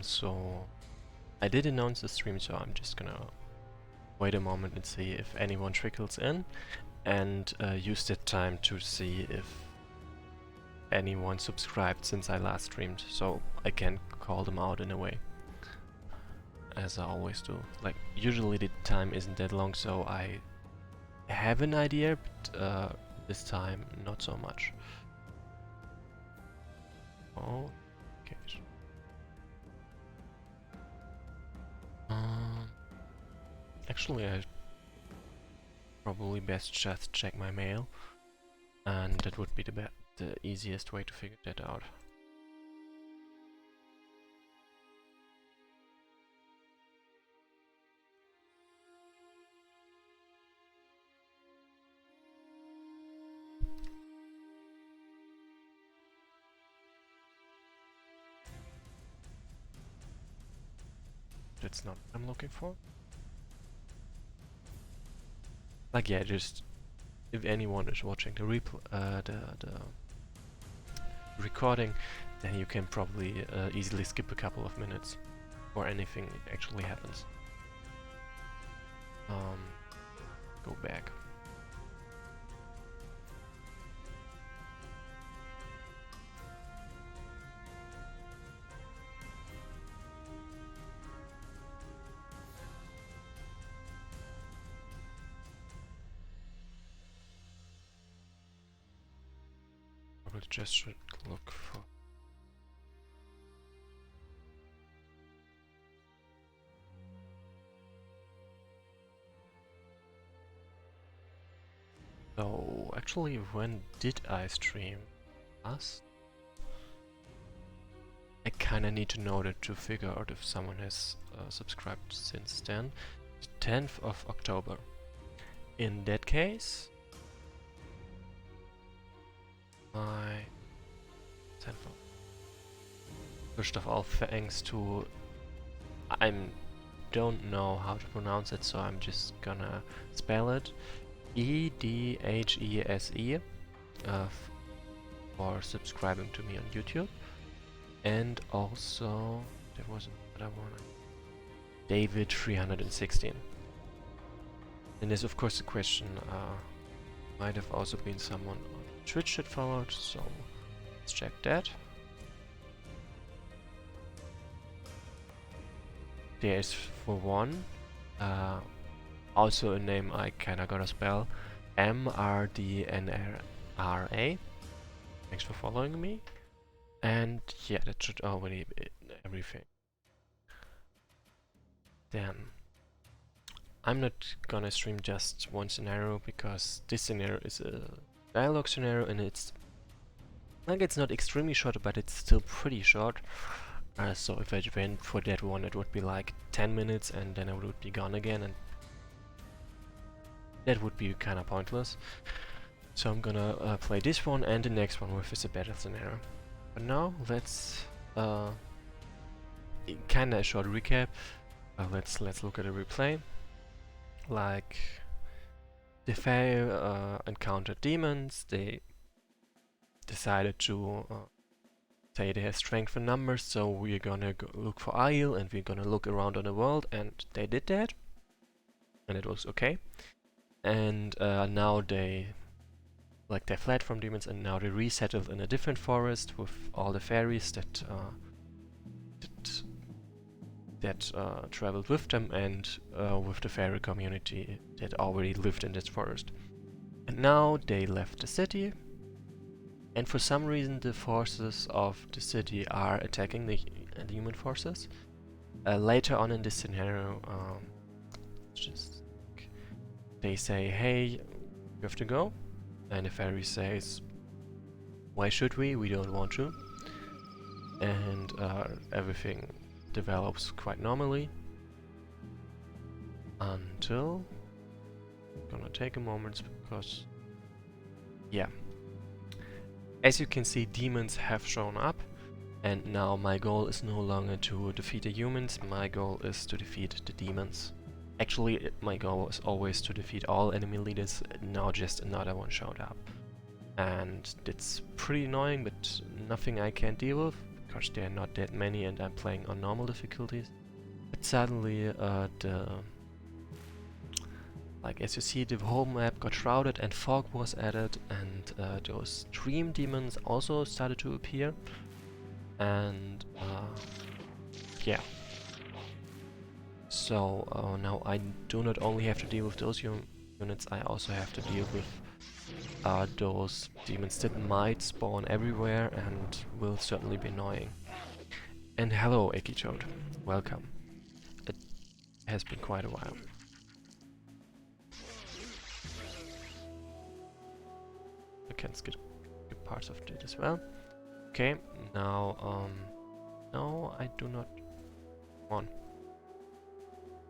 So I did announce the stream, so I'm just gonna wait a moment and see if anyone trickles in, and use that time to see if anyone subscribed since I last streamed, so I can call them out in a way, as I always do. Like, usually the time isn't that long, so I have an idea, but this time not so much. Oh, okay. Actually, I probably best just check my mail, and that would be the easiest way to figure that out. That's not what I'm looking for. Like, yeah, just if anyone is watching the the recording, then you can probably easily skip a couple of minutes before anything actually happens. Go back. Probably just should look for. So, actually, when did I stream? Last? I kinda need to know that to figure out if someone has subscribed since then. 10th of October. In that case, I... 10th of... First of all, thanks to... I don't know how to pronounce it, so I'm just gonna spell it. EDHESE for subscribing to me on YouTube. And also, there was another one, David316. And there's of course a question, might have also been someone on Twitch that followed, so let's check that. There's for one, also a name I kinda gotta spell, MRDNRA. Thanks for following me. And yeah, that should already be everything. Then, I'm not gonna stream just one scenario, because this scenario is a dialogue scenario, and it's like, it's not extremely short, but it's still pretty short. So if I went for that one, it would be like 10 minutes, and then I would be gone again, and that would be kind of pointless. So I'm gonna play this one and the next one with a better scenario. But now let's kind of a short recap. Let's look at a replay. Like, the faerie encountered demons. They decided to say they have strength in numbers, so we're gonna look for Aiel, and we're gonna look around on the world, and they did that, and it was okay. And now they fled from demons, and now they resettled in a different forest with all the fairies that traveled with them, and with the fairy community that already lived in this forest. And now they left the city, and for some reason the forces of the city are attacking the human forces. Later on in this scenario, they say, hey, you have to go. And the fairy says, why should we? We don't want to. And everything develops quite normally. Until... I'm gonna take a moment, because... yeah. As you can see, demons have shown up. And now my goal is no longer to defeat the humans, my goal is to defeat the demons. Actually, my goal was always to defeat all enemy leaders, now just another one showed up. And it's pretty annoying, but nothing I can't deal with, Because there are not that many and I'm playing on normal difficulties. But suddenly like as you see, the whole map got shrouded and fog was added, and those dream demons also started to appear. And yeah. So now I do not only have to deal with those units, I also have to deal with those demons that might spawn everywhere and will certainly be annoying. And hello, Ekitoad. Welcome. It has been quite a while. I can skip parts of it as well. Okay, now, no, I do not want.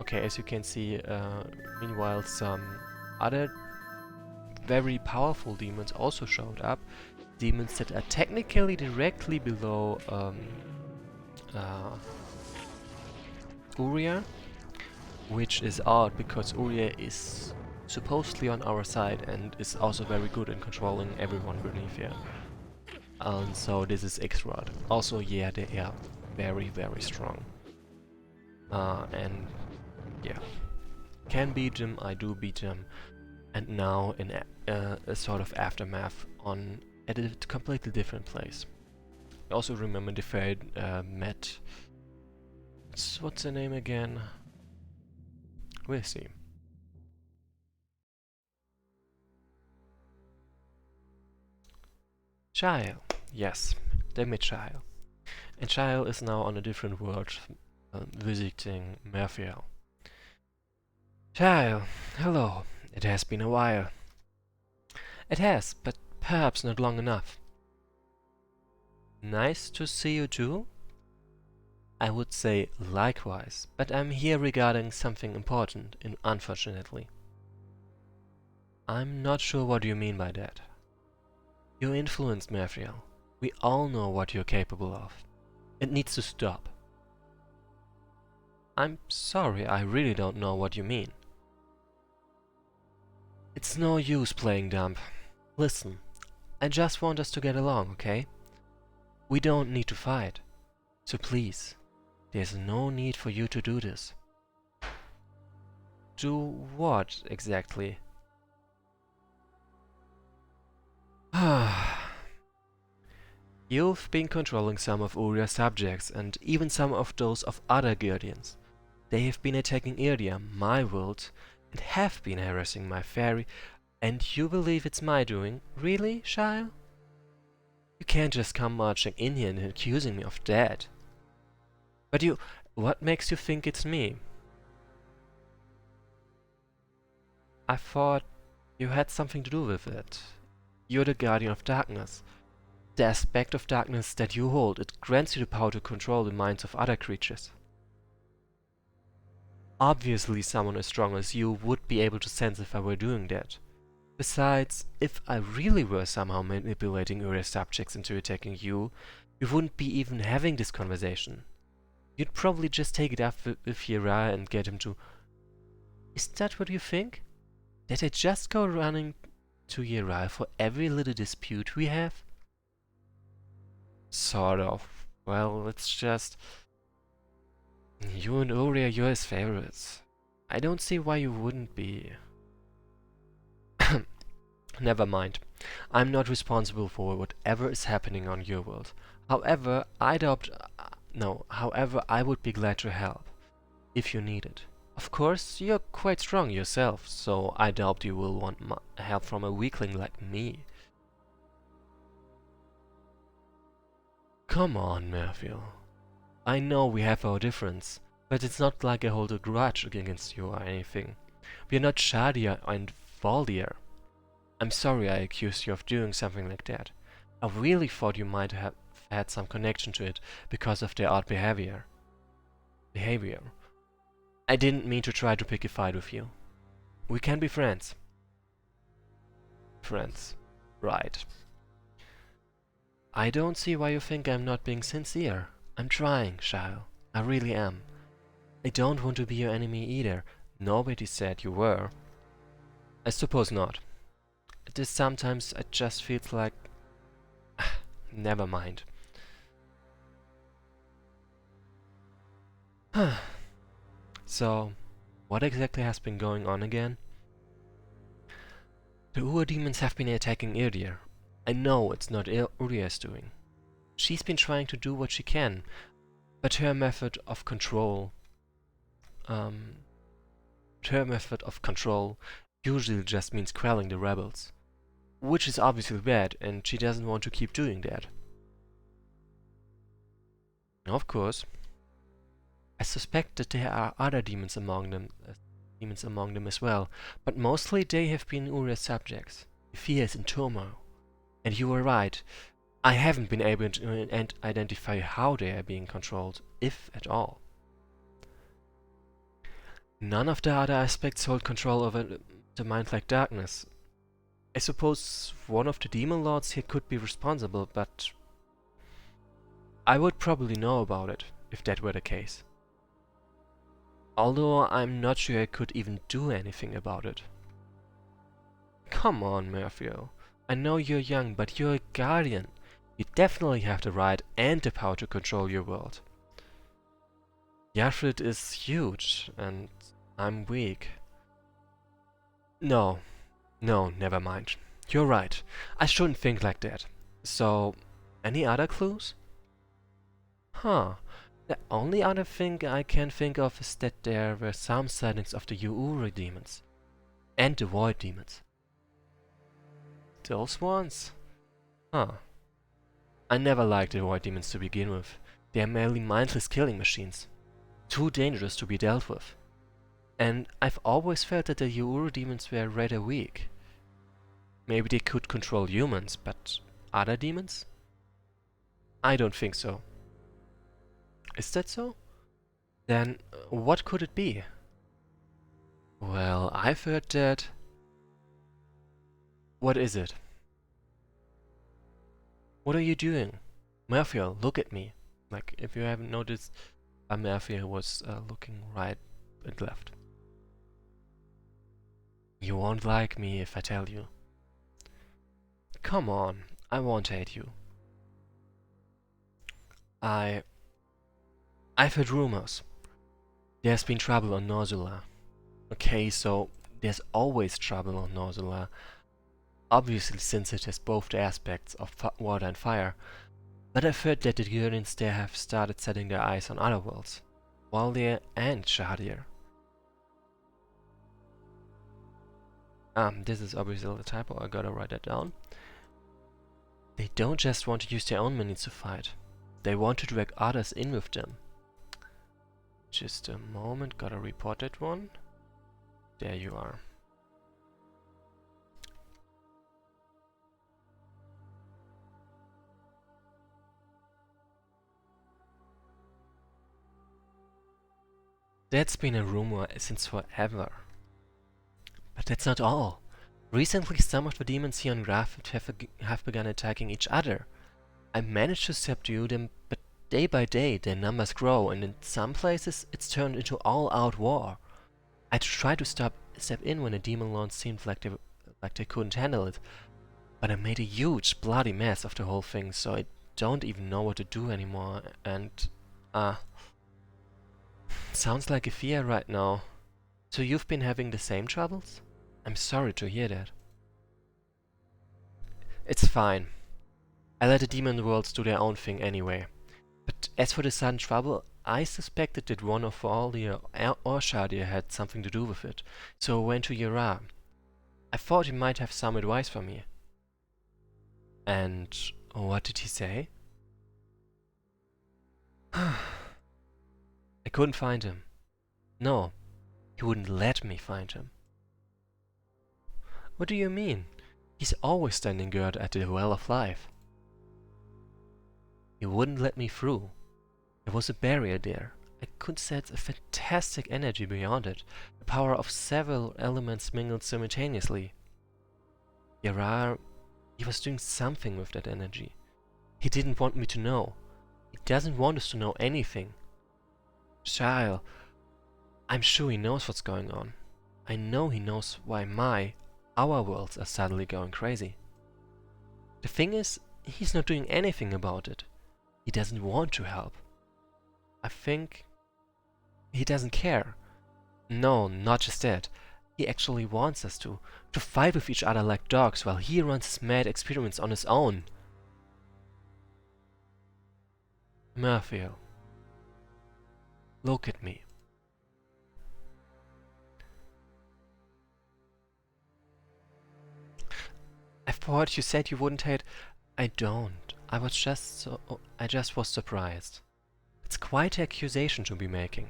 Okay, as you can see, meanwhile some other very powerful demons also showed up. Demons that are technically directly below Uria, which is odd because Uria is supposedly on our side and is also very good in controlling everyone beneath here. And so this is X-Rod. Also, yeah, they are very, very strong. And yeah, can beat them, I do beat them. And now in a sort of aftermath at a completely different place. I also remember the faerie met. What's her name again? We'll see. Child, yes, they met Child. And Child is now on a different world, visiting Merfiel. Child, hello. It has been a while. It has, but perhaps not long enough. Nice to see you too? I would say likewise, but I'm here regarding something important, unfortunately. I'm not sure what you mean by that. You influenced Merfiel. We all know what you're capable of. It needs to stop. I'm sorry, I really don't know what you mean. It's no use playing dumb. Listen, I just want us to get along, okay? We don't need to fight. So please, there's no need for you to do this. Do what, exactly? You've been controlling some of Uria's subjects, and even some of those of other Guardians. They have been attacking Irdia, my world, and have been harassing my faerie, and you believe it's my doing? Really, Shire? You can't just come marching in here and accusing me of that. But what makes you think it's me? I thought you had something to do with it. You're the Guardian of Darkness. The aspect of darkness that you hold, it grants you the power to control the minds of other creatures. Obviously someone as strong as you would be able to sense if I were doing that. Besides, if I really were somehow manipulating Uria's subjects into attacking you, we wouldn't be even having this conversation. You'd probably just take it up with Yera and get him to... Is that what you think? That I just go running to Yera for every little dispute we have? Sort of. Well, it's just... You and Uria, you're his favorites. I don't see why you wouldn't be. Never mind. I'm not responsible for whatever is happening on your world. However, I would be glad to help, if you need it. Of course, you're quite strong yourself, so I doubt you will want help from a weakling like me. Come on, Merfiel. I know we have our difference, but it's not like I hold a grudge against you or anything. We're not Shadia and Valdir. I'm sorry I accused you of doing something like that. I really thought you might have had some connection to it because of their odd behavior. I didn't mean to try to pick a fight with you. We can be friends. Friends. Right. I don't see why you think I'm not being sincere. I'm trying, Shile. I really am. I don't want to be your enemy either. Nobody said you were. I suppose not. Sometimes it just feels like... Never mind. So, what exactly has been going on again? The Ur demons have been attacking Irdir. I know it's not Uria's doing. She's been trying to do what she can, but um, her method of control usually just means quelling the rebels. Which is obviously bad, and she doesn't want to keep doing that. Of course, I suspect that there are other demons among them as well, but mostly they have been Uria's subjects. The fear is in turmoil. And you were right, I haven't been able to identify how they are being controlled, if at all. None of the other aspects hold control over the mind like darkness. I suppose one of the demon lords here could be responsible, but I would probably know about it, if that were the case. Although I'm not sure I could even do anything about it. Come on, Murphy. I know you're young, but you're a guardian. You definitely have the right and the power to control your world. Yafrit is huge, and I'm weak. No, never mind. You're right. I shouldn't think like that. So, any other clues? Huh. The only other thing I can think of is that there were some sightings of the Yuuri demons. And the Void demons. Those ones? Huh. I never liked the Void demons to begin with. They are merely mindless killing machines. Too dangerous to be dealt with. And I've always felt that the Yuuri demons were rather weak. Maybe they could control humans, but other demons? I don't think so. Is that so? Then what could it be? Well, I've heard that... What is it? What are you doing? Murphy, look at me. Like, if you haven't noticed, Murphy was looking right and left. You won't like me if I tell you. Come on, I won't hate you. I've heard rumors. There's been trouble on Norzula. Okay, so there's always trouble on Norzula. Obviously, since it has both the aspects of water and fire. But I've heard that the Guardians there have started setting their eyes on other worlds. Waldir and Shahadir. This is obviously a typo, I gotta write that down. They don't just want to use their own minions to fight. They want to drag others in with them. Just a moment, gotta report that one. There you are. That's been a rumor since forever. But that's not all. Recently some of the demons here on Grafit have begun attacking each other. I managed to subdue them, but day by day their numbers grow, and in some places it's turned into all-out war. I tried to step in when the demon lords seemed like they couldn't handle it, but I made a huge bloody mess of the whole thing, so I don't even know what to do anymore, and sounds like a fear right now. So you've been having the same troubles? I'm sorry to hear that. It's fine. I let the demon worlds do their own thing anyway. But as for the sudden trouble, I suspected that one of Waldir or Shahadir had something to do with it, so I went to Yara. I thought he might have some advice for me. And what did he say? I couldn't find him. No, he wouldn't let me find him. What do you mean? He's always standing guard at the Well of Life. He wouldn't let me through. There was a barrier there. I could sense a fantastic energy beyond it, the power of several elements mingled simultaneously. Yarar, he was doing something with that energy. He didn't want me to know. He doesn't want us to know anything. Child, I'm sure he knows what's going on. I know he knows why our worlds are suddenly going crazy. The thing is, he's not doing anything about it. He doesn't want to help. I think He doesn't care. No, not just that. He actually wants us to fight with each other like dogs while he runs his mad experiments on his own. Murphy, look at me. I thought you said you wouldn't hate. I don't. I just was surprised. It's quite an accusation to be making.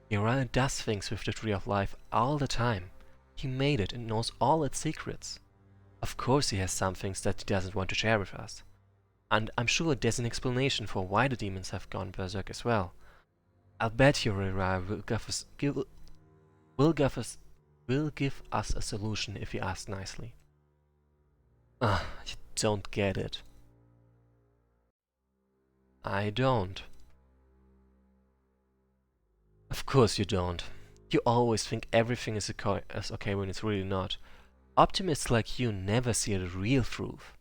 Uriah does things with the Tree of Life all the time. He made it and knows all its secrets. Of course he has some things that he doesn't want to share with us. And I'm sure there's an explanation for why the demons have gone berserk as well. I'll bet Uriah will give us a solution if you ask nicely. You don't get it. I don't. Of course you don't. You always think everything is okay when it's really not. Optimists like you never see the real truth.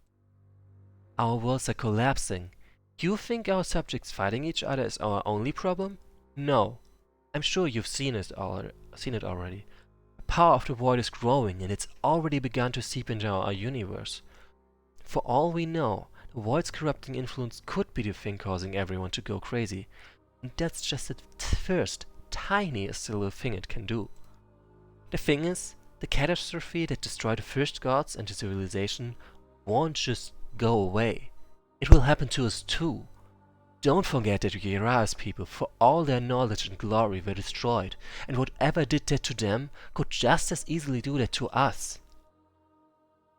Our worlds are collapsing. You think our subjects fighting each other is our only problem? No. I'm sure you've seen it already. The power of the void is growing and it's already begun to seep into our universe. For all we know, the void's corrupting influence could be the thing causing everyone to go crazy. And that's just the first, tiniest little thing it can do. The thing is, the catastrophe that destroyed the first gods and the civilization won't just go away. It will happen to us too. Don't forget that Uriah's people, for all their knowledge and glory, were destroyed, and whatever did that to them could just as easily do that to us.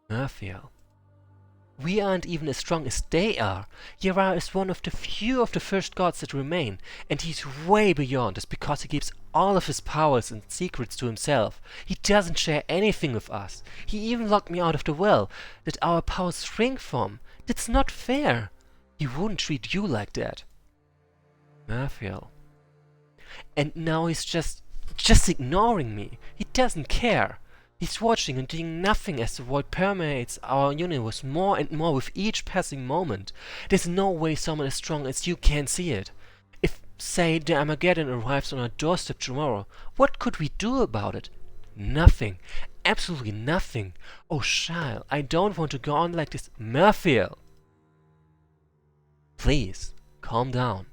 Murphiel. We aren't even as strong as they are. Uriah is one of the few of the first gods that remain, and he's way beyond us because he keeps all of his powers and secrets to himself. He doesn't share anything with us. He even locked me out of the well that our powers spring from. That's not fair. He wouldn't treat you like that. Murphiel. And now he's just ignoring me. He doesn't care. He's watching and doing nothing as the void permeates our universe more and more with each passing moment. There's no way someone as strong as you can see it. If, say, the Armageddon arrives on our doorstep tomorrow, what could we do about it? Nothing. Absolutely nothing. Oh, child, I don't want to go on like this. Murphiel! Please, calm down.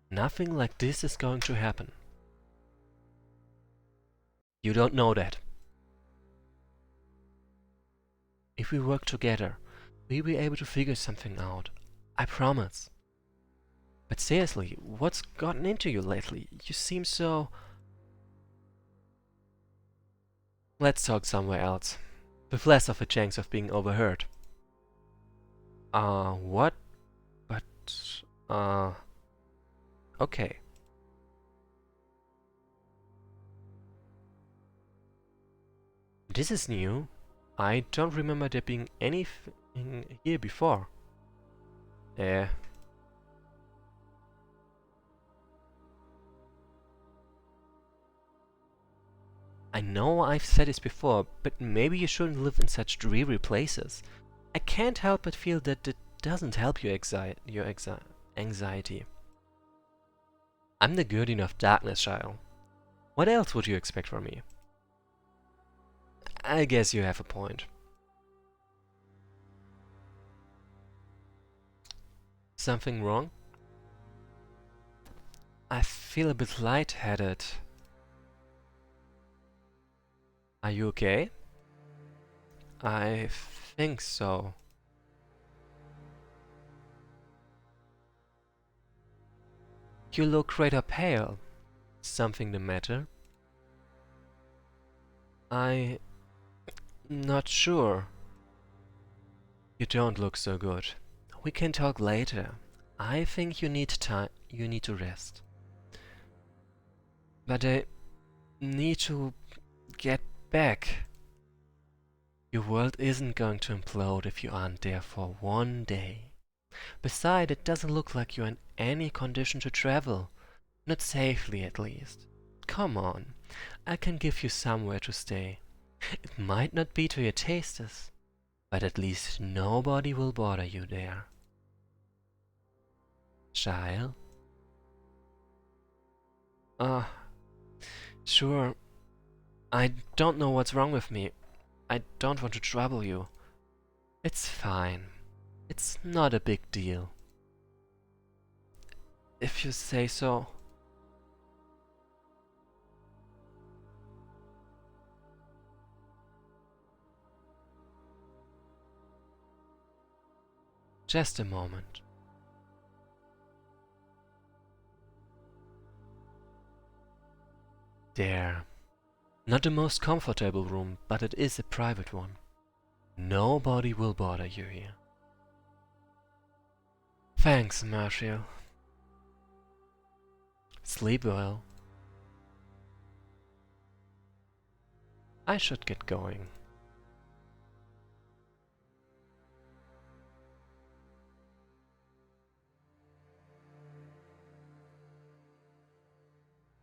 Nothing like this is going to happen. You don't know that. If we work together, we'll be able to figure something out. I promise. But seriously, what's gotten into you lately? You seem so... Let's talk somewhere else, with less of a chance of being overheard. What? But, okay. This is new. I don't remember there being anything here before. I know I've said this before, but maybe you shouldn't live in such dreary places. I can't help but feel that it doesn't help your anxiety. I'm the guardian of darkness, child. What else would you expect from me? I guess you have a point. Something wrong? I feel a bit lightheaded. Are you okay? I think so. You look rather pale. Something the matter? I'm not sure. You don't look so good. We can talk later. I think you need time. You need to rest. But I need to get back. Your world isn't going to implode if you aren't there for one day. Besides, it doesn't look like you're in any condition to travel. Not safely, at least. Come on, I can give you somewhere to stay. It might not be to your tastes, but at least nobody will bother you there. Child? Sure, I don't know what's wrong with me. I don't want to trouble you. It's fine. It's not a big deal. If you say so. Just a moment. There. Not the most comfortable room, but it is a private one. Nobody will bother you here. Thanks, Marshall. Sleep well. I should get going.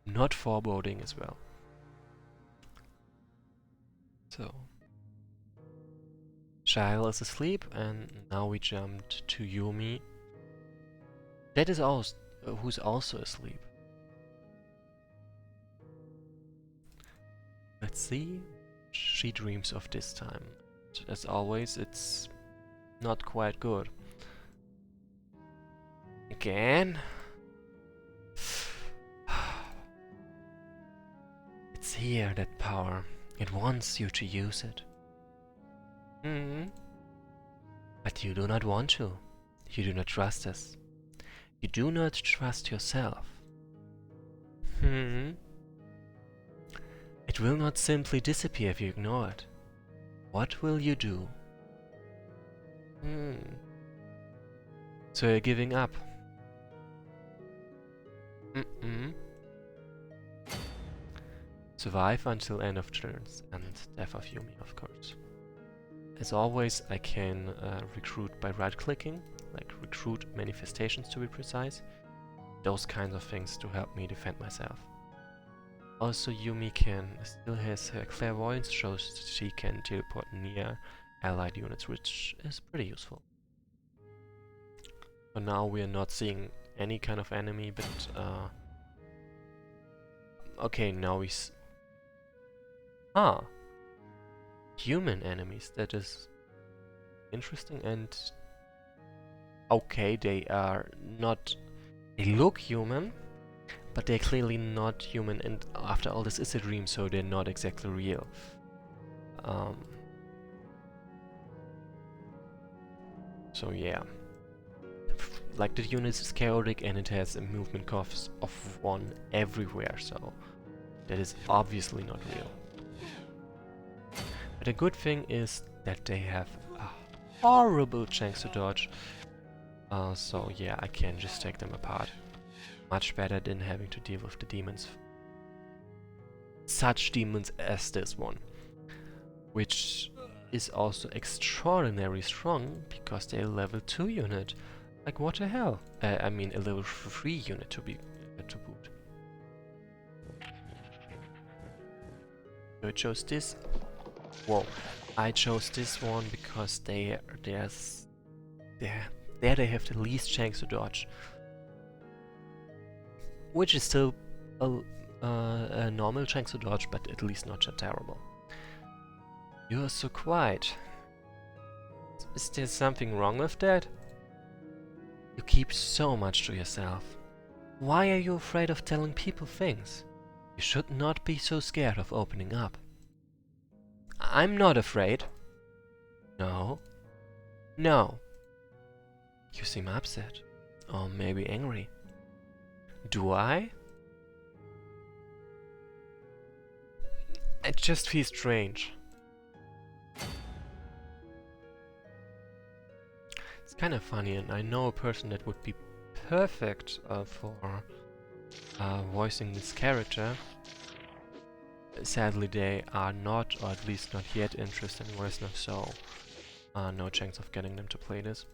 Not foreboding as well. So, Shail is asleep, and now we jumped to Yumi. That is also who's also asleep. Let's see. She dreams of this time. As always, it's not quite good. Again? It's here, that power. It wants you to use it. But you do not want to. You do not trust us. You do not trust yourself. It will not simply disappear if you ignore it. What will you do? So you're giving up? Survive until end of turns and death of Yumi, of course. As always, I can recruit by right-clicking, like recruit manifestations to be precise. Those kinds of things to help me defend myself. Also, Yumi still has her clairvoyance, shows that she can teleport near allied units, which is pretty useful. For now, we are not seeing any kind of enemy, but okay, now we human enemies. That is interesting. And okay, they are not. They look human, but they're clearly not human. And after all, this is a dream, so they're not exactly real. So yeah, like the unit is chaotic and it has a movement cost of 1 everywhere. So that is obviously not real. But the good thing is that they have a horrible chance to dodge. So yeah, I can just take them apart. Much better than having to deal with the demons. Such demons as this one. Which is also extraordinarily strong because they're a level 2 unit. Like what the hell? I mean a level 3 unit to boot. So I chose this. Whoa, I chose this one because there they have the least chance to dodge, which is still a normal chance to dodge, but at least not so terrible. You are so quiet. Is there something wrong with that? You keep so much to yourself. Why are you afraid of telling people things? You should not be so scared of opening up. I'm not afraid. No. No. You seem upset. Or maybe angry. Do I? It just feels strange. It's kind of funny, and I know a person that would be perfect for voicing this character. Sadly, they are not, or at least not yet, interested in Wesnoth, so no chance of getting them to play this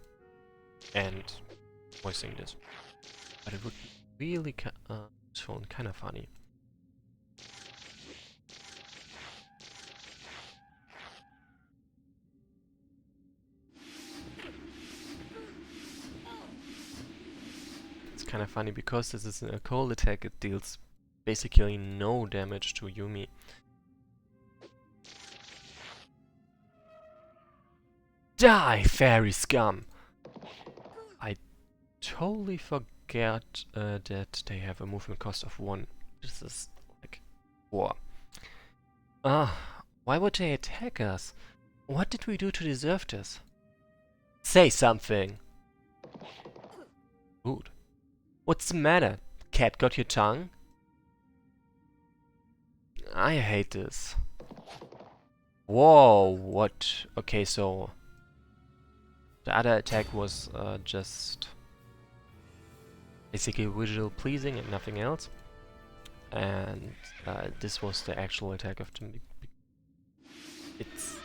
and voicing this. But it would be really useful and kind of funny. It's kind of funny because this is a cold attack. It deals basically no damage to Yumi. Die, fairy scum! I totally forget that they have a movement cost of 1. This is like 4. Why would they attack us? What did we do to deserve this? Say something! Rude. What's the matter? Cat got your tongue? I hate this. Whoa, what? Okay, so the other attack was just basically visual pleasing and nothing else. And this was the actual attack of the... It's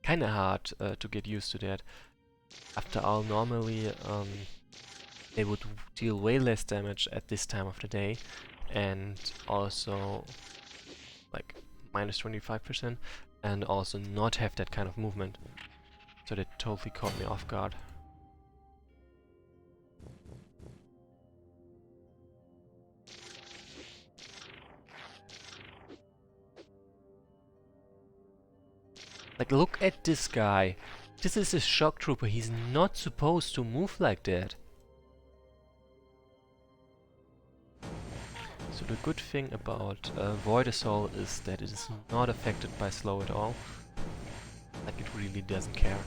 kinda hard to get used to that. After all, normally they would deal way less damage at this time of the day, and also like minus 25%, and also not have that kind of movement. So that totally caught me off guard. Like, look at this guy. This is a shock trooper. He's not supposed to move like that. So the good thing about Void Assault is that it is not affected by slow at all. Like, it really doesn't care.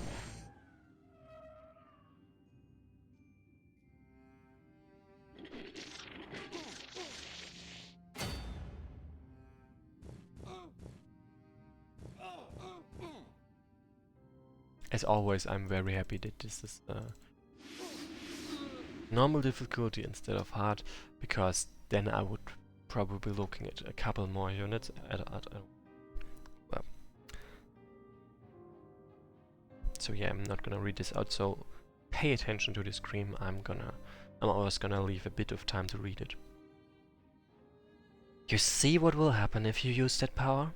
As always, I'm very happy that this is normal difficulty instead of hard, because then I would probably be looking at a couple more units well. So yeah, I'm not gonna read this out, so pay attention to the screen. I'm always gonna leave a bit of time to read it. You see what will happen if you use that power?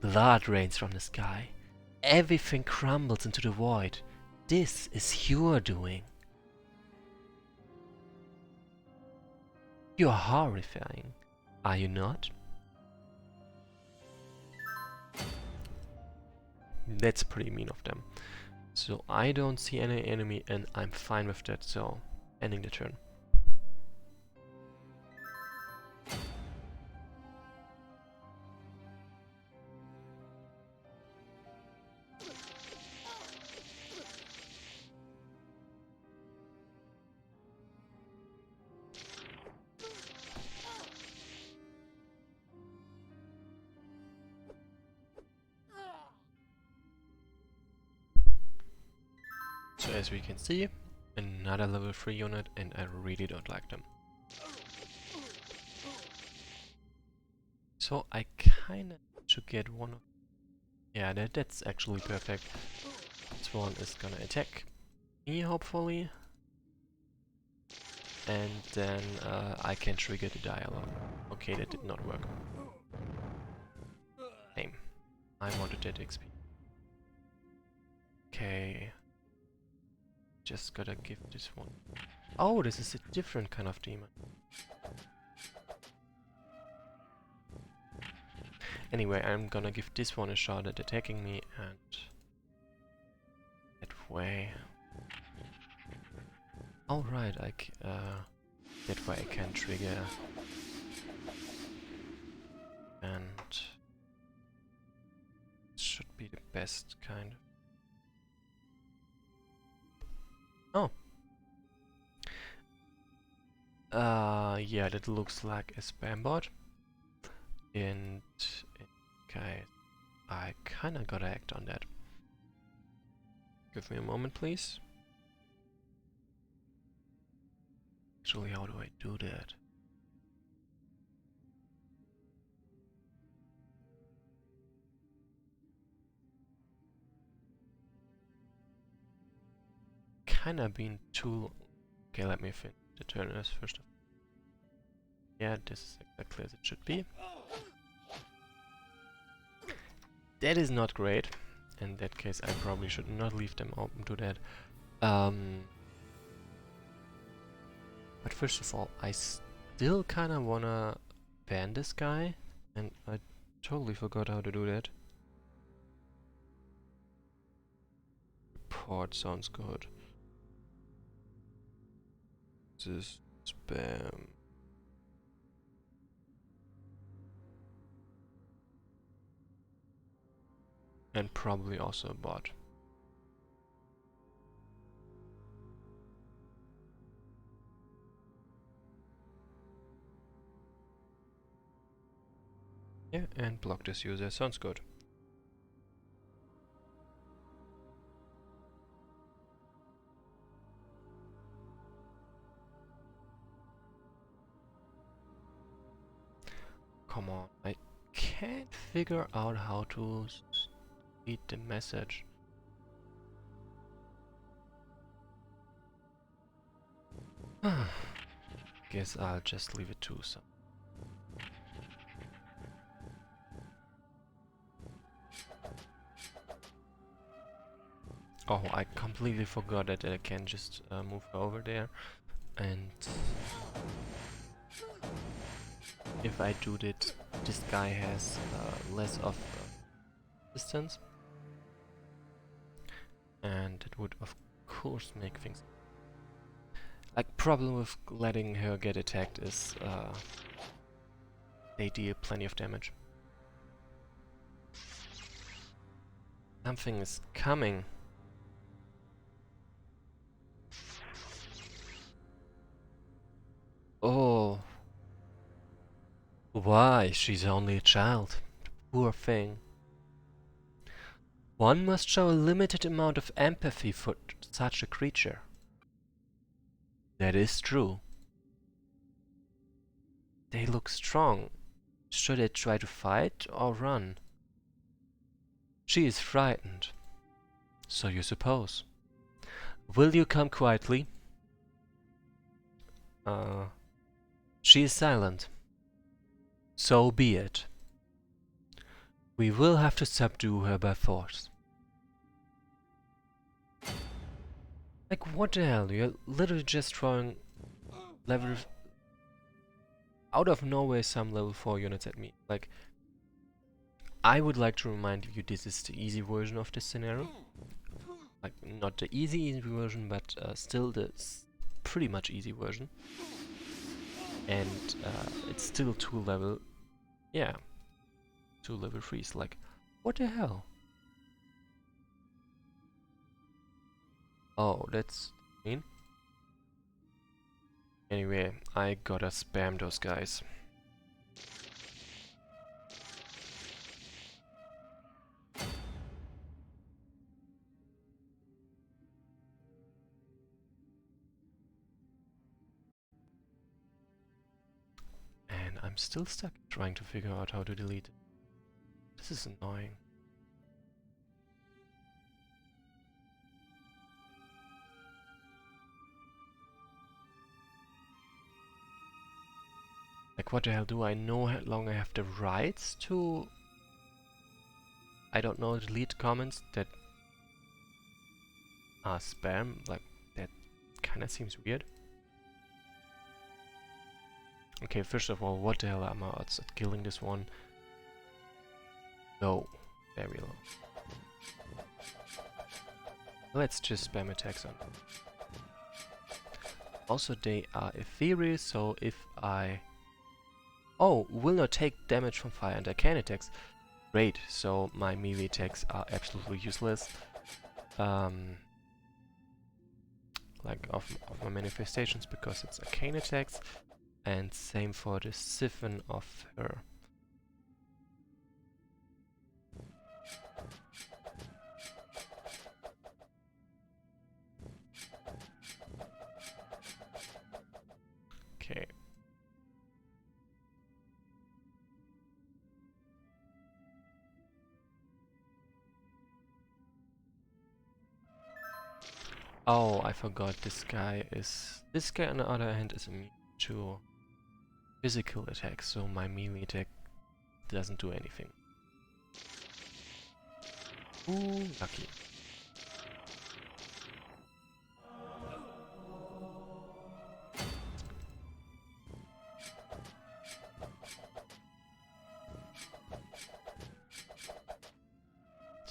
Blood rains from the sky. Everything crumbles into the void. This is your doing. You're horrifying, are you not? That's pretty mean of them. So I don't see any enemy and I'm fine with that, so ending the turn. So as we can see, another level 3 unit, and I really don't like them. So I kinda should get one of... Yeah, that's actually perfect. This one is gonna attack me, hopefully. And then I can trigger the dialogue. Okay, that did not work. Same. I wanted that XP. Okay. Just gotta give this one... Oh, this is a different kind of demon. Anyway, I'm gonna give this one a shot at attacking me, and that way... Alright, that way I can trigger, and it should be the best kind. Oh. Yeah, that looks like a spam bot. And okay, I kinda gotta act on that. Give me a moment, please. Actually, how do I do that? Kinda been too... Okay, let me finish the turn as first of all. Yeah, this is exactly as it should be. That is not great. In that case, I probably should not leave them open to that. But first of all, I still kinda wanna ban this guy, and I totally forgot how to do that. Report sounds good. This spam. And probably also a bot. Yeah, and block this user. Sounds good. Come on, I can't figure out how to read the message. Guess I'll just leave it to some. Oh, I completely forgot that I can just move over there, and if I do that, this guy has less of distance, and it would of course make things. Like, problem with letting her get attacked is they deal plenty of damage. Something is coming. Oh. Why? She's only a child. Poor thing. One must show a limited amount of empathy for such a creature. That is true. They look strong. Should I try to fight or run? She is frightened. So you suppose. Will you come quietly? She is silent. So be it. We will have to subdue her by force. Like, what the hell? You're literally just throwing level... out of nowhere some level 4 units at me. Like, I would like to remind you this is the easy version of this scenario. Like, not the easy version, but still the pretty much easy version. And it's still 2 level... yeah. 2 level 3s. Like, what the hell? Oh, that's mean. Anyway, I gotta spam those guys. And I'm still stuck trying to figure out how to delete it. This is annoying. Like, what the hell, do I know how long I have the rights to... I don't know, delete comments that are spam? Like, that kinda seems weird. Okay, first of all, what the hell am I odds at killing this one? Low. Very low. Let's just spam attacks on them. Also, they are a faerie, so if I... Oh, will not take damage from fire and arcane attacks. Great, so my melee attacks are absolutely useless. Like of my manifestations, because it's arcane attacks. And same for the siphon of her. Okay. Oh, I forgot this guy is... This guy on the other hand is immune to physical attacks, so my melee attack doesn't do anything. Ooh, lucky.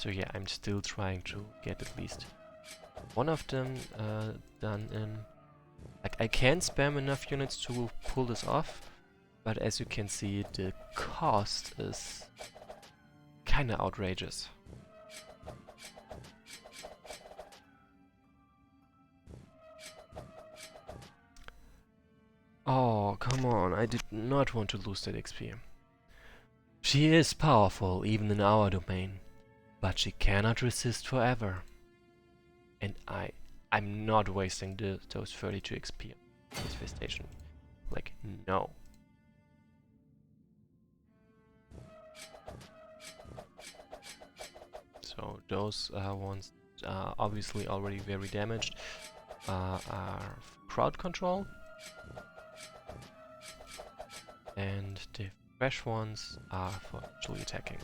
So yeah, I'm still trying to get at least one of them done in. Like, I can spam enough units to pull this off, but as you can see, the cost is kinda outrageous. Oh, come on, I did not want to lose that XP. She is powerful, even in our domain, but she cannot resist forever. And I'm not wasting those 32 XP on this station. Like, no. So those ones are obviously already very damaged are crowd control. And the fresh ones are for actually attacking.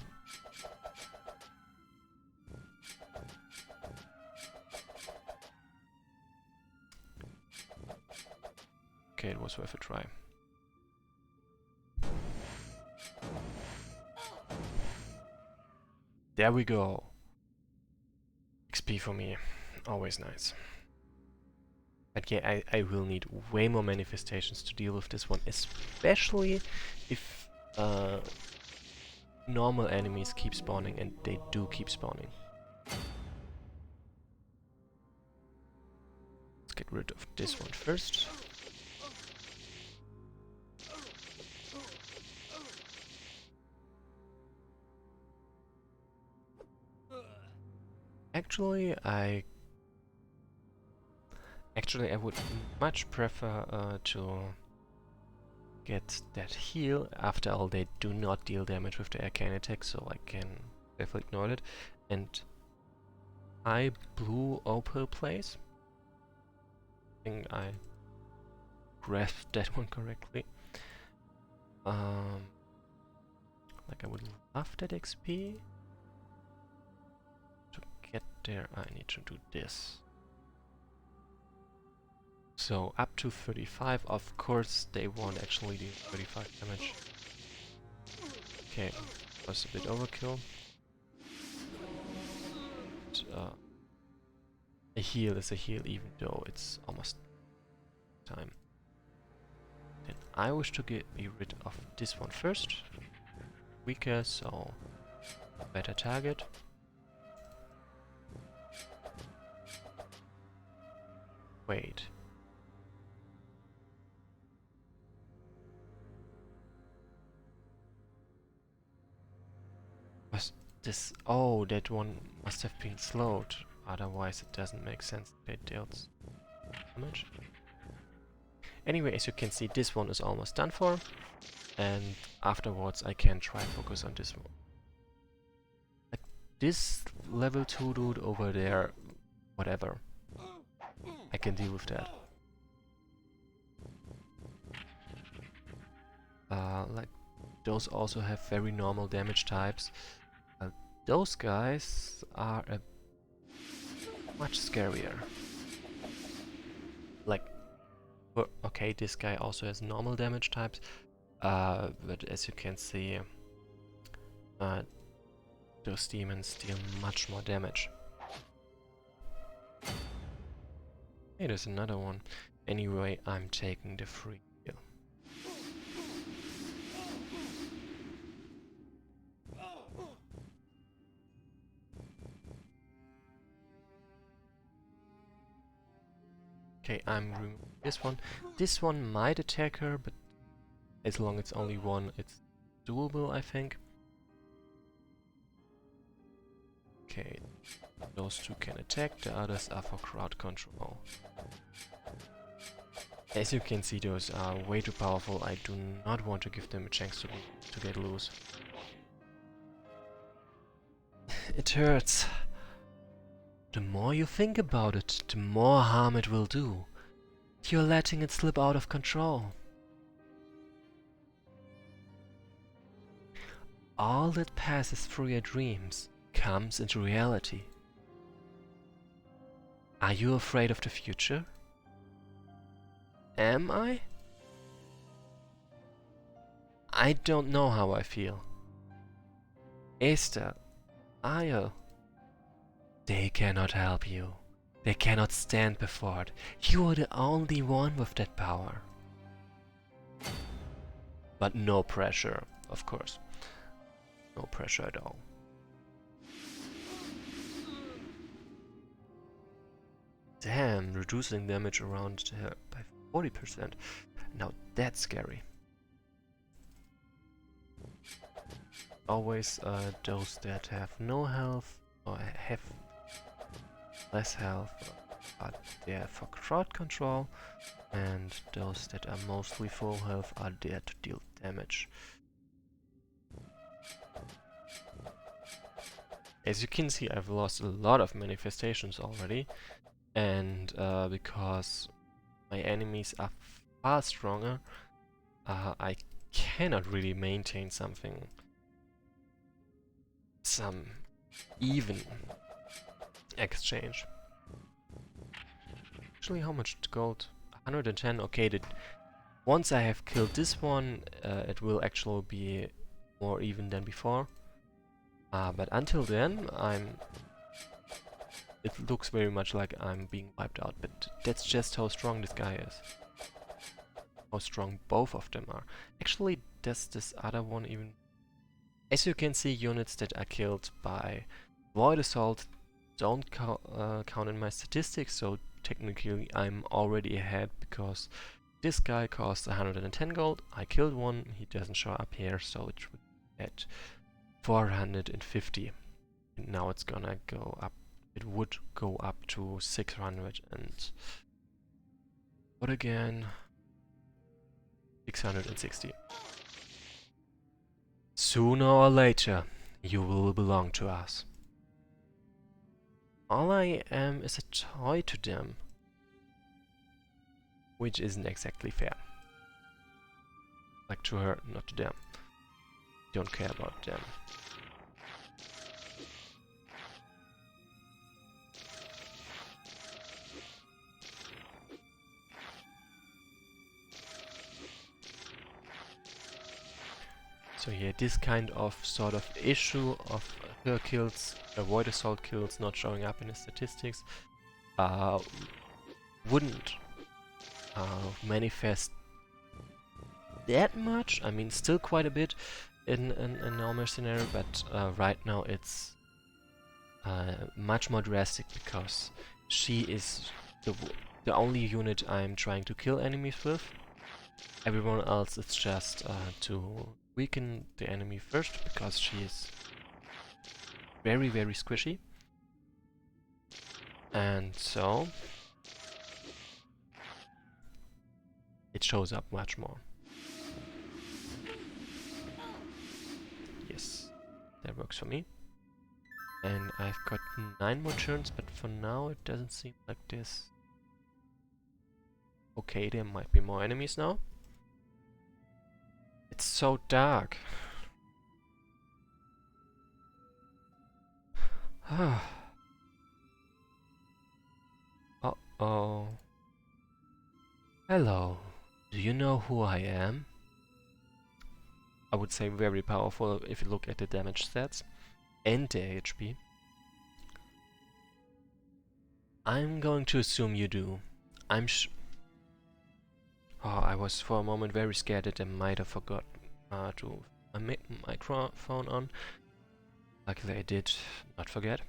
Okay, it was worth a try. There we go. XP for me. Always nice. But yeah, I will need way more manifestations to deal with this one, especially if normal enemies keep spawning, and they do keep spawning. Let's get rid of this one first. Actually, I would much prefer to get that heal. After all, they do not deal damage with the arcane attack, so I can definitely ignore it. And I blue opal place. I think I grasped that one correctly. Like, I would love that XP. To get there, I need to do this. So up to 35, of course they won't actually do 35 damage. Okay, was a bit overkill. But, a heal is a heal even though it's almost time. Then I wish to be rid of this one first. Weaker, so better target. Wait. Was this... Oh, that one must have been slowed. Otherwise it doesn't make sense that it deals damage. Anyway, as you can see, this one is almost done for. And afterwards I can try focus on this one. Like, this level 2 dude over there, whatever. I can deal with that. Like, those also have very normal damage types. Those guys are much scarier. Like, okay, this guy also has normal damage types, but as you can see, those demons deal much more damage. Hey, there's another one. Anyway, I'm taking the free heal. Okay, I'm removing this one. This one might attack her, but as long as it's only one, it's doable, I think. Okay, those two can attack, the others are for crowd control. As you can see, those are way too powerful. I do not want to give them a chance to get loose. It hurts. The more you think about it, the more harm it will do. You're letting it slip out of control. All that passes through your dreams comes into reality. Are you afraid of the future? Am I? I don't know how I feel. Esther, are you? They cannot help you. They cannot stand before it. You are the only one with that power. But no pressure, of course. No pressure at all. Damn, reducing damage around by 40%. Now that's scary. Always those that have no health or have less health are there for crowd control, and those that are mostly full health are there to deal damage. As you can see, I've lost a lot of manifestations already, and because my enemies are far stronger, I cannot really maintain some even exchange. Actually, how much gold? 110. Okay, once I have killed this one, it will actually be more even than before. But until then, it looks very much like I'm being wiped out, but that's just how strong this guy is. How strong both of them are. Actually, does this other one even... As you can see, units that are killed by Void Assault don't count in my statistics, so technically I'm already ahead because this guy costs 110 gold, I killed one, he doesn't show up here, so it would be at 450. And now it's gonna go up, it would go up to 600 and... what again? 660. Sooner or later, you will belong to us. All I am is a toy to them. Which isn't exactly fair. Like to her, not to them. Don't care about them. So yeah, this kind of sort of issue of her kills, Void Assault kills not showing up in the statistics, wouldn't manifest that much. I mean, still quite a bit in a normal scenario, but right now it's much more drastic because she is the only unit I'm trying to kill enemies with. Everyone else is just to weaken the enemy first because she is very, very squishy. And so it shows up much more. Yes, that works for me. And I've got 9 more turns, but for now it doesn't seem like this. Okay, there might be more enemies now. It's so dark. Uh-oh. Hello. Do you know who I am? I would say very powerful if you look at the damage stats and the HP. I'm going to assume you do. I was for a moment very scared that I might have forgot to my microphone on. Luckily I did not forget.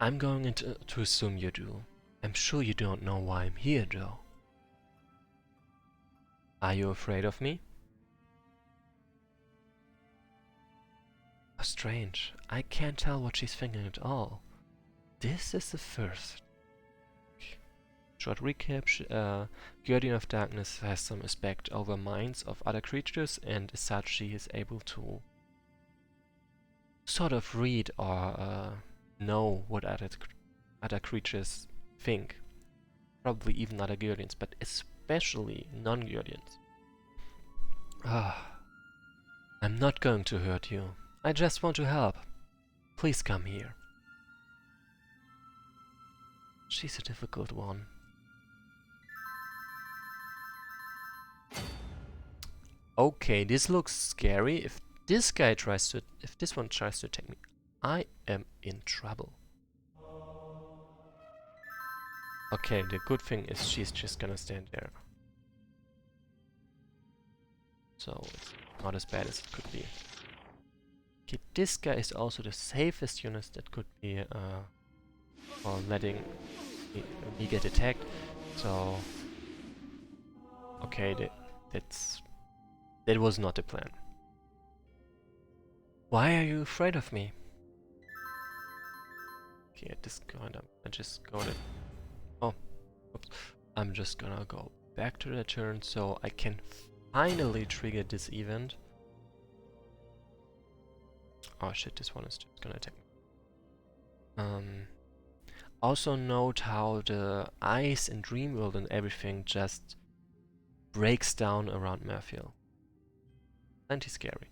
I'm going to assume you do. I'm sure you don't know why I'm here though. Are you afraid of me? Oh, strange. I can't tell what she's thinking at all. This is the first. Short recap, Guardian of Darkness has some aspect over minds of other creatures, and as such she is able to sort of read or know what other creatures think. Probably even other Guardians, but especially non-Guardians. I'm not going to hurt you. I just want to help. Please come here. She's a difficult one. Okay, this looks scary. If this one tries to attack me, I am in trouble. Okay, the good thing is she's just gonna stand there. So it's not as bad as it could be. Okay, this guy is also the safest unit that could be for letting me get attacked. So okay, that was not the plan. Why are you afraid of me? Okay, at this point I just go to... Oh, oops. I'm just gonna go back to the turn so I can finally trigger this event. Oh shit, this one is just gonna attack me. Also note how the ice and Dreamworld and everything just breaks down around Merfield. Plenty scary.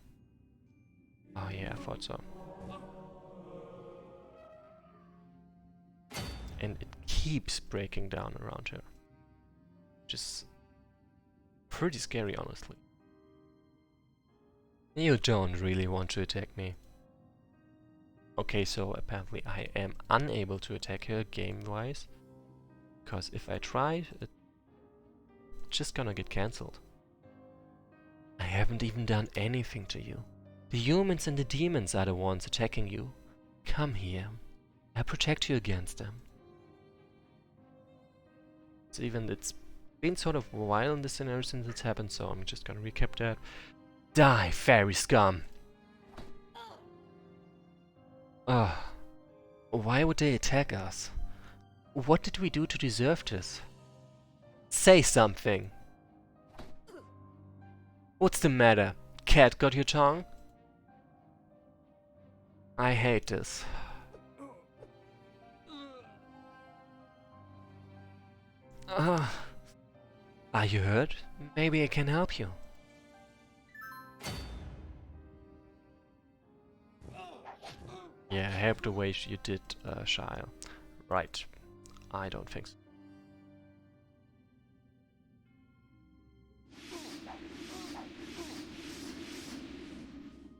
Oh yeah, I thought so. And it keeps breaking down around her. Which is pretty scary, honestly. You don't really want to attack me. Okay, so apparently I am unable to attack her game-wise. Because if I try, it's just gonna get cancelled. I haven't even done anything to you. The humans and the demons are the ones attacking you. Come here. I'll protect you against them. So it's been sort of a while in this scenario since it's happened, so I'm just gonna recap that. Die, fairy scum! Ugh. Why would they attack us? What did we do to deserve this? Say something! What's the matter? Cat got your tongue? I hate this. Are you hurt? Maybe I can help you. Yeah, help the way you did, Shire. Right. I don't think so.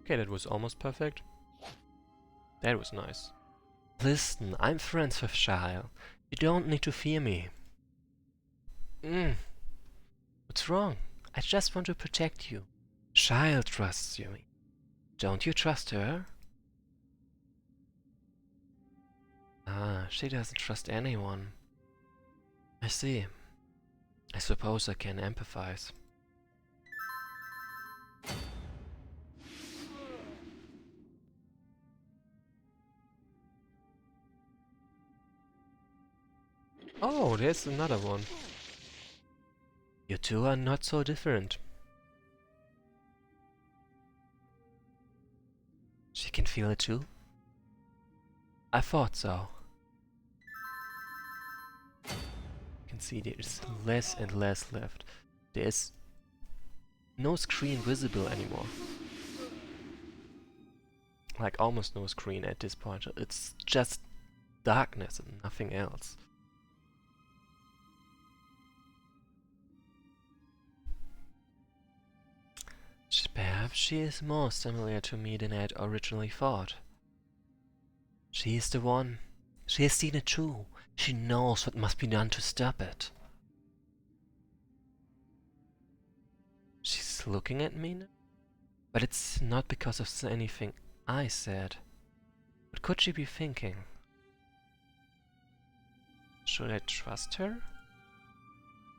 Okay, that was almost perfect. That was nice. Listen, I'm friends with Shire. You don't need to fear me. What's wrong? I just want to protect you. Shire trusts you. Don't you trust her? Ah, she doesn't trust anyone. I see. I suppose I can empathize. Oh, there's another one. You two are not so different. She can feel it too? I thought so. You can see there's less and less left. There's no screen visible anymore. Like almost no screen at this point. It's just darkness and nothing else. Perhaps she is more similar to me than I had originally thought. She is the one. She has seen it too. She knows what must be done to stop it. She's looking at me now? But it's not because of anything I said. What could she be thinking? Should I trust her?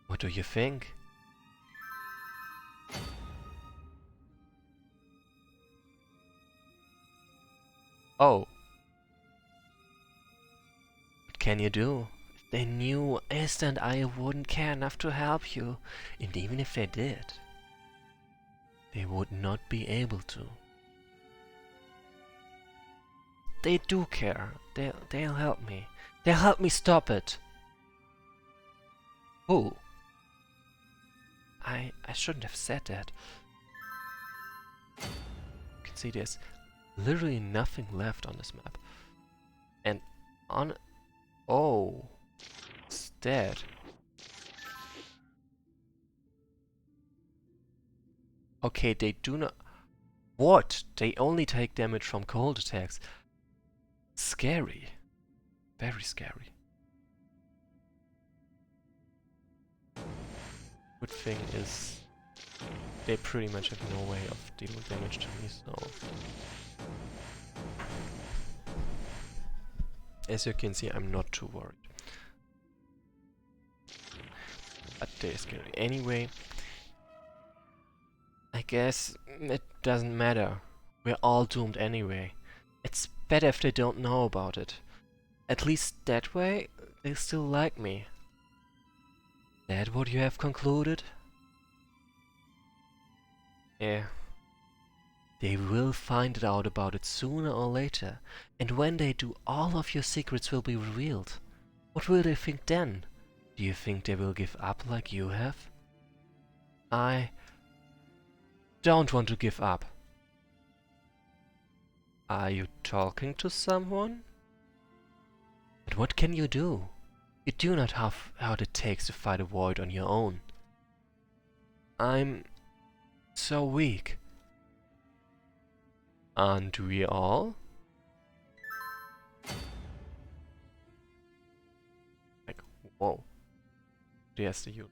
What do you think? Oh. What can you do? If they knew, Esther and I wouldn't care enough to help you. And even if they did, they would not be able to. They do care. They'll help me. They'll help me stop it. Who? I shouldn't have said that. You can see there's literally nothing left on this map. And on... Oh. It's dead. Okay, they do not... What? They only take damage from cold attacks. Scary. Very scary. Good thing is they pretty much have no way of dealing damage to me, so... As you can see, I'm not too worried. But they're scary anyway. I guess it doesn't matter. We're all doomed anyway. It's better if they don't know about it. At least that way, they still like me. That what you have concluded? Yeah. They will find out about it sooner or later, and when they do, all of your secrets will be revealed. What will they think then? Do you think they will give up like you have? I don't want to give up. Are you talking to someone? But what can you do? You do not have what it takes to fight a void on your own. I'm so weak. Aren't we all? Like, whoa. There's the unit.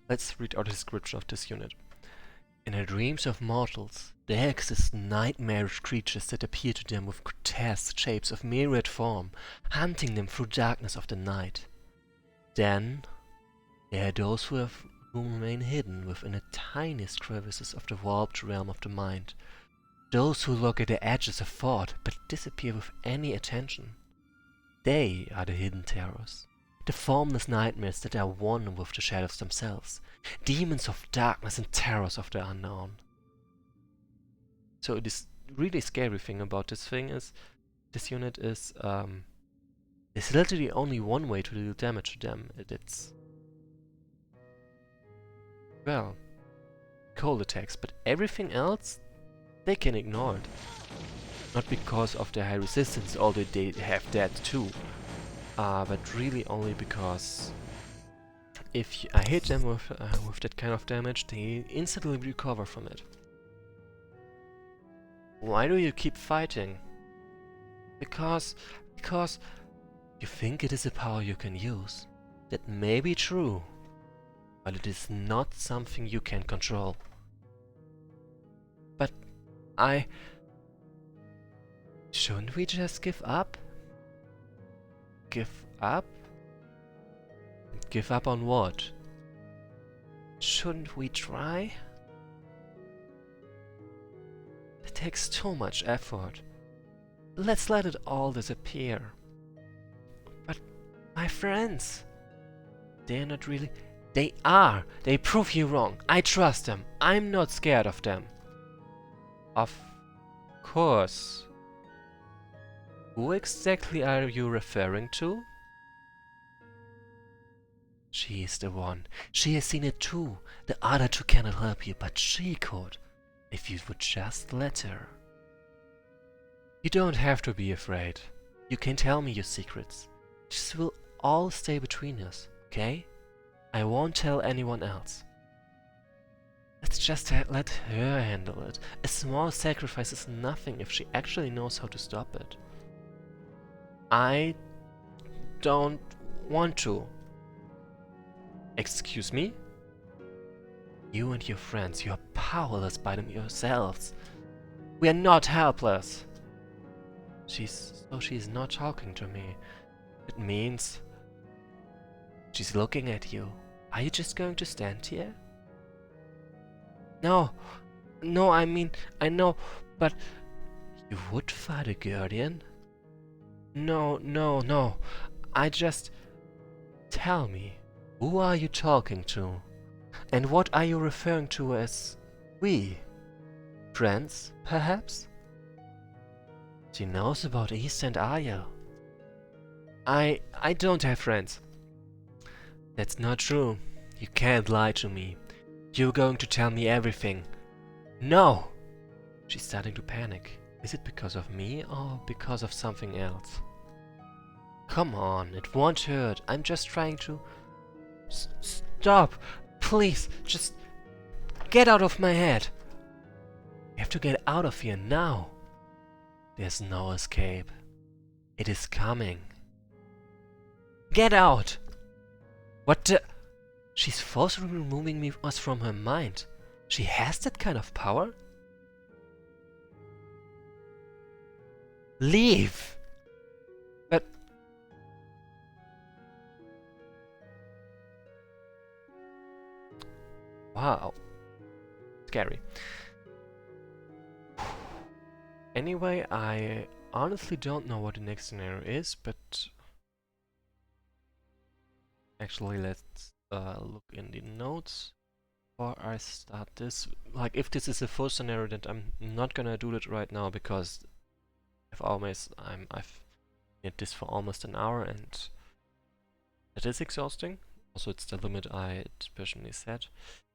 Let's read out the description of this unit. In the dreams of mortals, there exist nightmarish creatures that appear to them with grotesque shapes of myriad form, hunting them through darkness of the night. Then, there are those who remain hidden within the tiniest crevices of the warped realm of the mind. Those who lurk at the edges of thought, but disappear with any attention. They are the hidden terrors. The formless nightmares that are one with the shadows themselves. Demons of darkness and terrors of the unknown. So this really scary thing about this unit is, there's literally only one way to deal damage to them. It's, well, cold attacks, but everything else, they can ignore it. Not because of their high resistance, although they have that too. But really only because if I hit them with that kind of damage, they instantly recover from it. Why do you keep fighting? Because you think it is a power you can use. That may be true, but it is not something you can control. But shouldn't we just give up? Give up? Give up on what? Shouldn't we try? It takes too much effort. Let's let it all disappear. But my friends, they're not really... They are! They prove you wrong. I trust them. I'm not scared of them. Of course. Who exactly are you referring to? She is the one. She has seen it too. The other two cannot help you, but she could, if you would just let her. You don't have to be afraid. You can tell me your secrets. This will all stay between us, okay? I won't tell anyone else. Let's just let her handle it. A small sacrifice is nothing if she actually knows how to stop it. I don't want to. Excuse me? You and your friends, you are powerless by them yourselves. We are not helpless. She's not talking to me. It means she's looking at you. Are you just going to stand here? No, I mean, I know, but you would fight a guardian? No. I just... Tell me, who are you talking to? And what are you referring to as we? Friends, perhaps? She knows about East and Arya. I don't have friends. That's not true. You can't lie to me. You're going to tell me everything. No! She's starting to panic. Is it because of me or because of something else? Come on, it won't hurt. I'm just trying to... Stop! Please, just get out of my head. You have to get out of here now. There's no escape. It is coming. Get out! What the... She's forcibly removing us from her mind. She has that kind of power? Leave! But... Wow. Scary. Anyway, I honestly don't know what the next scenario is, but... Actually, let's look in the notes before I start this. Like, if this is the first scenario, then I'm not gonna do it right now because I've made this for almost an hour and it is exhausting. Also, it's the limit I personally set.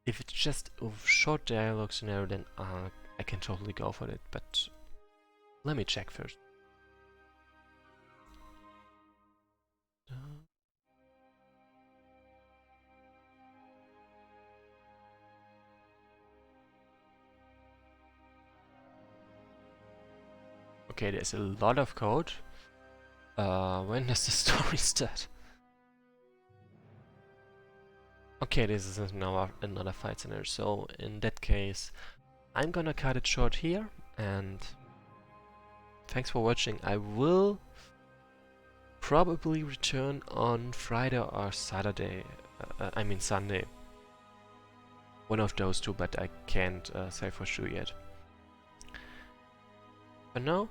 If it's just a short dialogue scenario, then I can totally go for it. But let me check first. Okay, there's a lot of code. When does the story start? Okay, this is now another fight scenario, so in that case, I'm gonna cut it short here, and thanks for watching. I will probably return on Friday or Saturday, I mean Sunday. One of those two, but I can't say for sure yet. For now,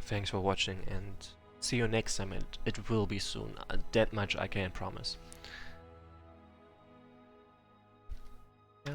thanks for watching and see you next time, and it will be soon. That much I can promise. Yeah.